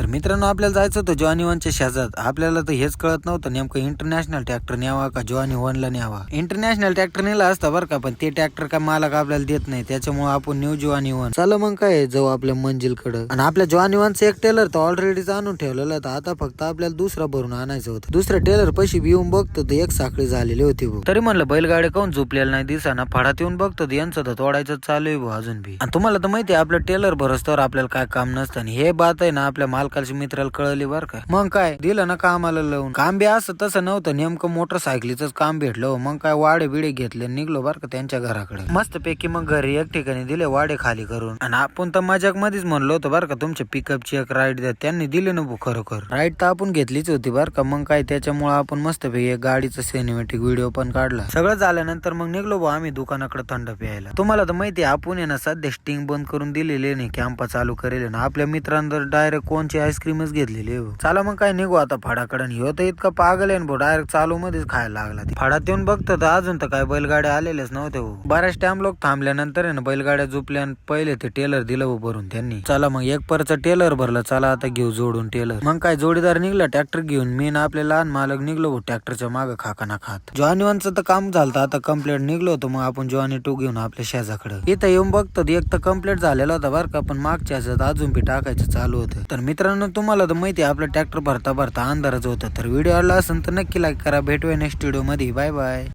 मित्रांनो आपल्याला जायचं होतं जॉनी वनच्या शेजात. आपल्याला तर हेच कळत नव्हतं नेमकं इंटरनॅशनल ट्रॅक्टर न्यावा का जॉनी वनला न्यावा. इंटरनॅशनल ट्रॅक्टर नेला असता बरं का, पण ते ट्रॅक्टर का मालक आपल्याला देत नाही, त्याच्यामुळे आपण न्यू जॉनी वन. चला मग काय जाऊ आपल्या मंजिलकडे. आणि आपल्या जॉनी वनचं एक टेलर तर ऑलरेडीच आणून ठेवलेलं होतं, आता फक्त आपल्याला दुसरा भरून आणायचं होतं. दुसऱ्या टेलर पैसे येऊन बघतो तर एक साखळी झालेली होती भाऊ. तरी म्हणलं बैलगाडी काऊन झोपलेला नाही दिसाना, फाडात येऊन बघतो यांचं तर तोडायचं चालू आहे भाऊ अजून बी. आणि तुम्हाला तर माहिती आहे आपलं टेलर भरसतोवर आपल्याला काय काम नसतं. हे बात आहे ना आपल्या मालकाच्या मित्राला कळली बरं का. मग काय दिलं ना कामाला लावून. काम बी असं तसं नव्हतं, नेमकं मोटरसायकलीच काम भेटलं. मग काय वाडे बिडे घेतले, निघलो बरं का त्यांच्या घराकडे. मस्त पैकी मग घरी एक ठिकाणी दिले वाडे खाली करून. आणि आपण तर मजाक मध्येच म्हणलो होतो बरं का तुमच्या पिकअपची एक राईड द्या. त्यांनी दिले ना खरोखर राईड तर आपण घेतलीच होती बरं का. मग काय त्याच्यामुळे आपण मस्त पैकी एक गाडीचा सिनेमॅटिक व्हिडिओ पण काढला. सगळं झाल्यानंतर मग निघलो भाऊ आम्ही दुकानाकडे थंड प्यायला. तुम्हाला तर माहिती आपण ना सध्या स्टिंग बंद करून दिलेले नाही, कॅम्पा चालू करेल ना. आपल्या मित्रांना डायरेक्ट कोणची आईस्क्रीमच घेतलेली. चला मग काय निघू आता फाडाकडे. ह्यो तर इतका पागल आहे ना भाऊ, डायरेक्ट चालू मध्येच खायला लागला. फाडात येऊन बघतो तर अजून तर काय बैलगाड्या आलेल्याच नव्हते भाऊ. बऱ्याच टाइम लोक थांबल्यानंतर आहे ना बैलगाड्या झोपल्या. पहिले ते टेलर दिलं भरून त्यांनी. चला मग एक परचा टेलर भरला. चला आता घेऊ जोडून टेलर. मग काय जोडीदार निघला ट्रॅक्टर घेऊन. मी ना आपले लहान मालक निघलो भाऊ ट्रॅक्टरच्या मागे खाकाना खात. जॉनी वनचं तर काम झालं आता कम्प्लीट. निघलो होतो मग आपण जॉनी टू घेऊन आपल्या शेजाकडे. इथं येऊन बघतो एक तर कम्प्लीट झालेला होता बरं का, पण मागच्या अजून बी टाकायचं चालू होतं. तर मित्रांनो तुम्हाला तर माहिती आहे आपलं ट्रॅक्टर भरता भरता अंधारच होतं. तर व्हिडिओ आवडला असेल तर नक्की लाईक करा. भेटूया नेक्स्ट व्हिडिओ मध्ये. Bye bye.